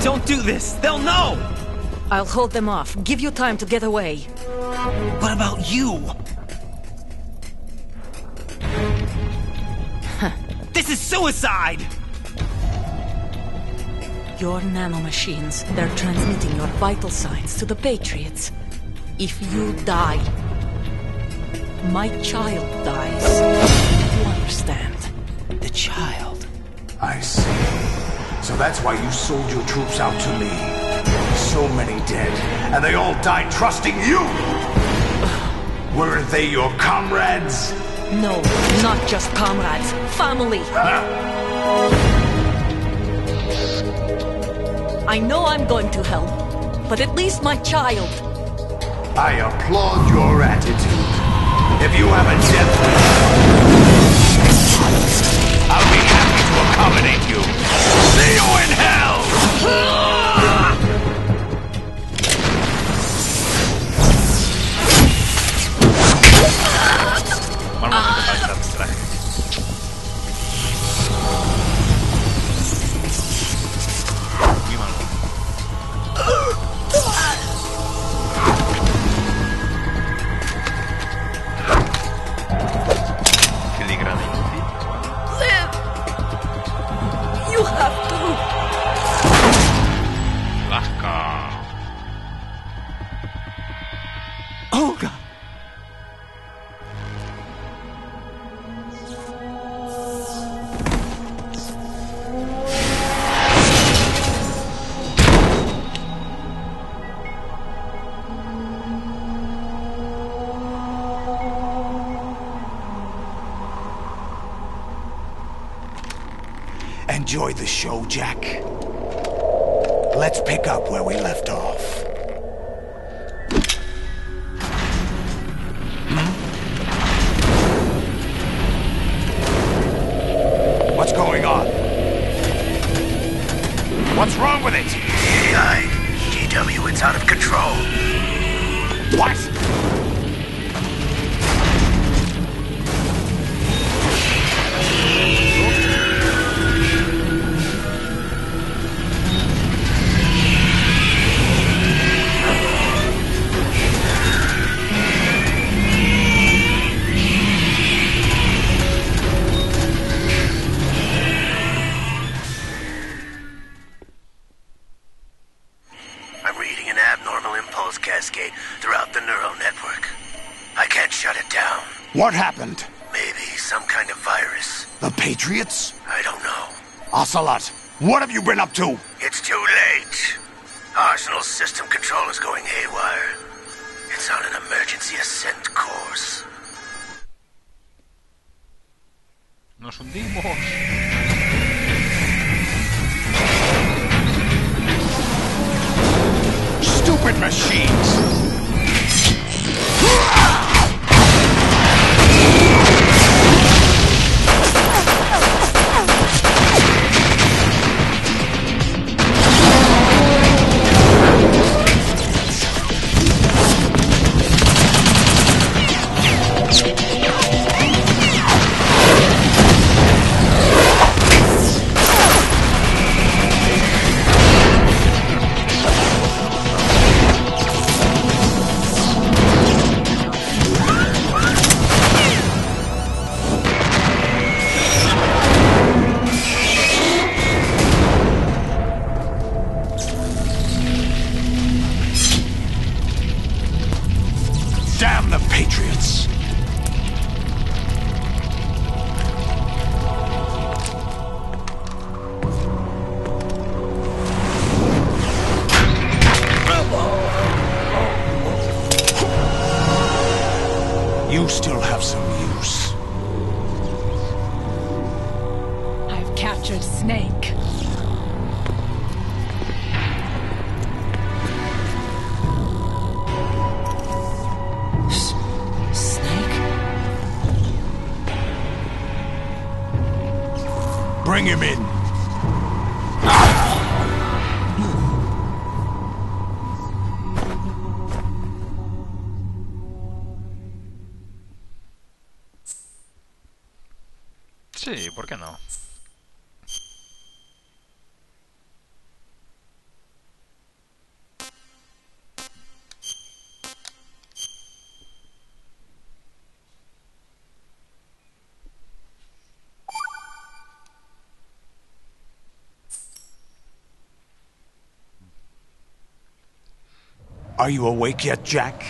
Don't do this! They'll know! I'll hold them off. Give you time to get away. What about you? This is suicide! Your nanomachines, they're transmitting your vital signs to the Patriots. If you die, my child dies. You understand? The child. I see. So that's why you sold your troops out to me. So many dead, and they all died trusting you! Weren't they your comrades? No, not just comrades. Family. I know I'm going to hell, but at least my child. I applaud your attitude. If you have a death wish, I'll be happy to accommodate you. See you in hell! Enjoy the show, Jack. Let's pick up where we left off. What's going on? What's wrong with it? AI. GW, it's out of control. What? What happened? Maybe some kind of virus. The Patriots? I don't know. Ocelot, what have you been up to? It's too late. Arsenal's system control is going haywire. It's on an emergency ascent course. Nos hundimos. Stupid machines! Damn the Patriots! You still have some use. I've captured Snake. Bring him in. Sí, ¿por qué no? Are you awake yet, Jack?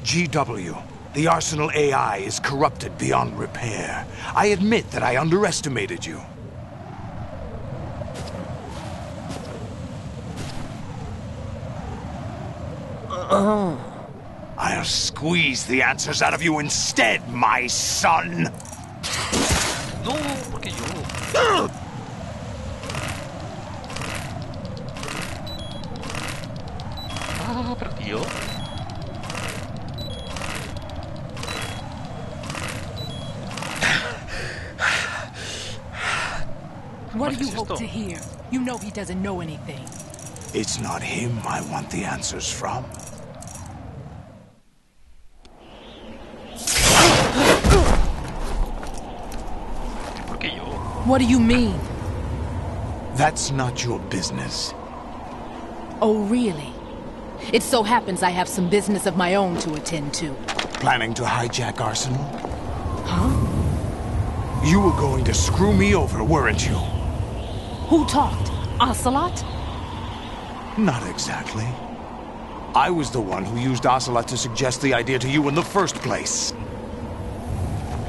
GW, the Arsenal AI is corrupted beyond repair. I admit that I underestimated you. I'll squeeze the answers out of you instead, my son! No, porque yo. Ah, pero tío. What do you hope to hear? You know he doesn't know anything. It's not him I want the answers from. Porque yo. What do you mean? That's not your business. Oh, really? It so happens I have some business of my own to attend to. Planning to hijack Arsenal? Huh? You were going to screw me over, weren't you? Who talked? Ocelot? Not exactly. I was the one who used Ocelot to suggest the idea to you in the first place.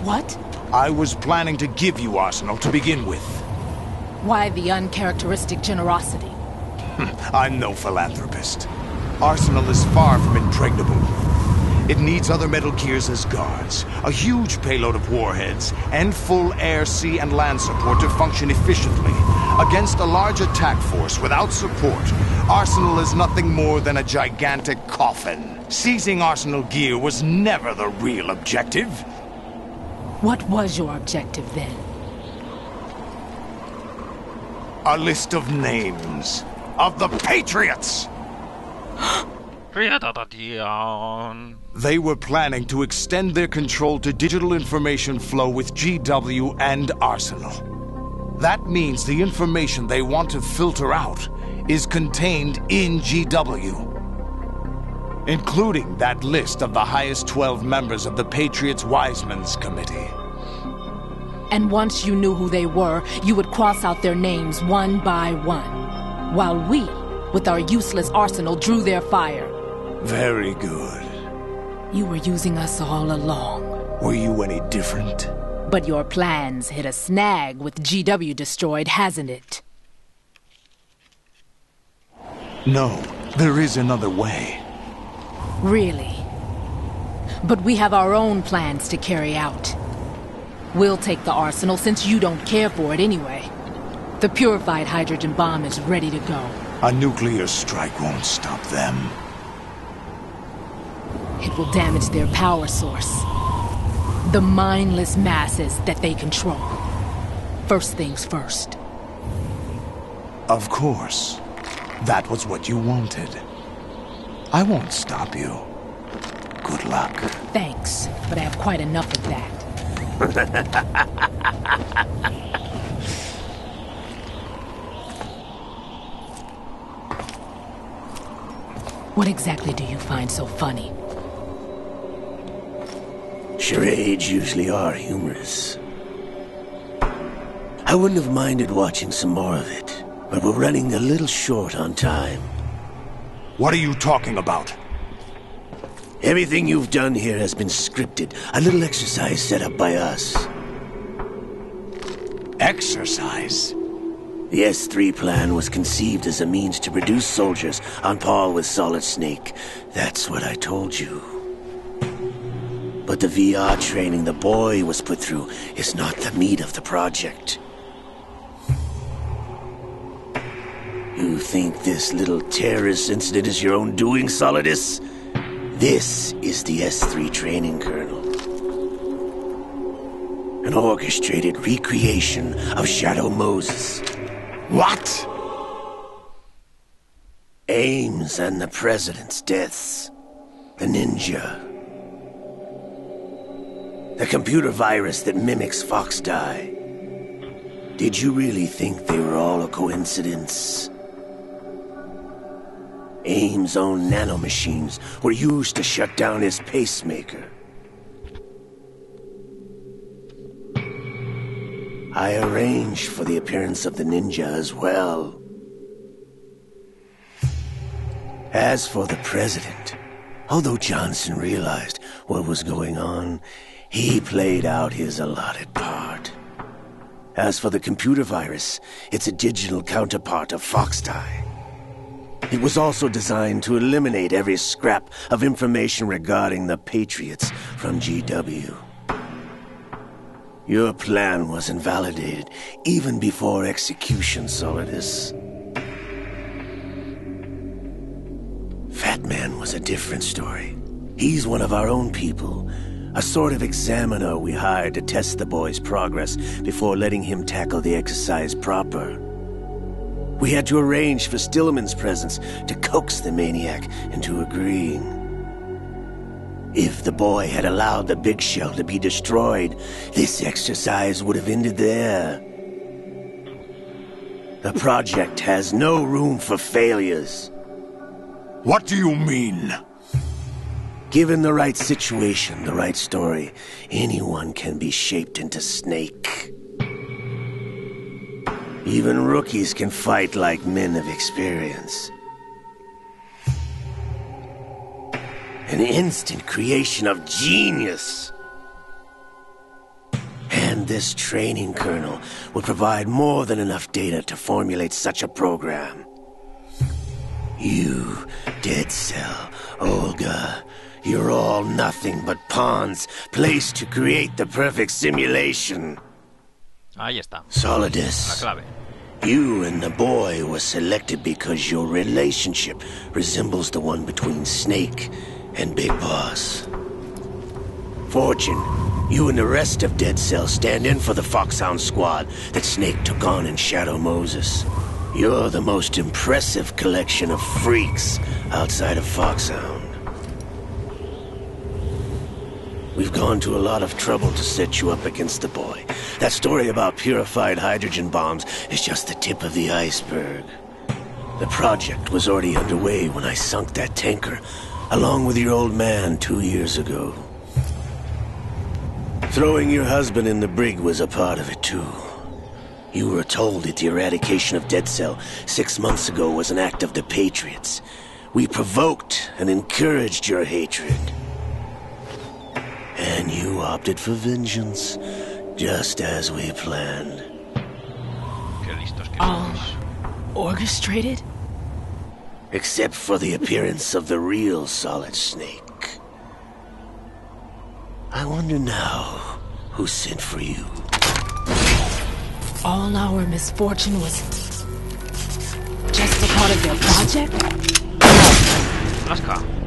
What? I was planning to give you Arsenal to begin with. Why the uncharacteristic generosity? I'm no philanthropist. Arsenal is far from impregnable. It needs other Metal Gears as guards, a huge payload of warheads, and full air, sea, and land support to function efficiently. Against a large attack force without support, Arsenal is nothing more than a gigantic coffin. Seizing Arsenal gear was never the real objective. What was your objective then? A list of names of the Patriots! They were planning to extend their control to digital information flow with GW and Arsenal. That means the information they want to filter out is contained in GW, including that list of the highest 12 members of the Patriots Wiseman's Committee. And once you knew who they were, you would cross out their names one by one, while we, with our useless arsenal, drew their fire. Very good. You were using us all along. Were you any different? But your plans hit a snag with GW destroyed, hasn't it? No, there is another way. Really? But we have our own plans to carry out. We'll take the arsenal since you don't care for it anyway. The purified hydrogen bomb is ready to go. A nuclear strike won't stop them. It will damage their power source. The mindless masses that they control. First things first. Of course. That was what you wanted. I won't stop you. Good luck. Thanks, but I have quite enough of that. What exactly do you find so funny? Charades usually are humorous. I wouldn't have minded watching some more of it, but we're running a little short on time. What are you talking about? Everything you've done here has been scripted, a little exercise set up by us. Exercise? The S3 plan was conceived as a means to produce soldiers on par with Solid Snake. That's what I told you. But the VR training the boy was put through is not the meat of the project. You think this little terrorist incident is your own doing, Solidus? This is the S3 training kernel. An orchestrated recreation of Shadow Moses. What? Ames and the President's deaths. The ninja. The computer virus that mimics Foxdie. Did you really think they were all a coincidence? Ames' own nanomachines were used to shut down his pacemaker. I arranged for the appearance of the ninja as well. As for the president, although Johnson realized what was going on, he played out his allotted part. As for the computer virus, it's a digital counterpart of Foxtie. It was also designed to eliminate every scrap of information regarding the Patriots from GW. Your plan was invalidated even before execution, Solidus. Fat Man was a different story. He's one of our own people, a sort of examiner we hired to test the boy's progress before letting him tackle the exercise proper. We had to arrange for Stillman's presence to coax the maniac into agreeing. If the boy had allowed the big shell to be destroyed, this exercise would have ended there. The project has no room for failures. What do you mean? Given the right situation, the right story, anyone can be shaped into Snake. Even rookies can fight like men of experience. An instant creation of genius. And this training kernel would provide more than enough data to formulate such a program. You, Dead Cell, Olga, you're all nothing but pawns placed to create the perfect simulation. Ahí está. Solidus. La clave. You and the boy were selected because your relationship resembles the one between Snake and Big Boss. Fortune, you and the rest of Dead Cell stand in for the Foxhound squad that Snake took on in Shadow Moses. You're the most impressive collection of freaks outside of Foxhound. We've gone to a lot of trouble to set you up against the boy. That story about purified hydrogen bombs is just the tip of the iceberg. The project was already underway when I sunk that tanker, along with your old man 2 years ago. Throwing your husband in the brig was a part of it too. You were told that the eradication of Dead Cell 6 months ago was an act of the Patriots. We provoked and encouraged your hatred. And you opted for vengeance, just as we planned. Qué listos que All somos. orchestrated? Except for the appearance of the real Solid Snake. I wonder now who sent for you. All our misfortune was just a part of their project? Alaska.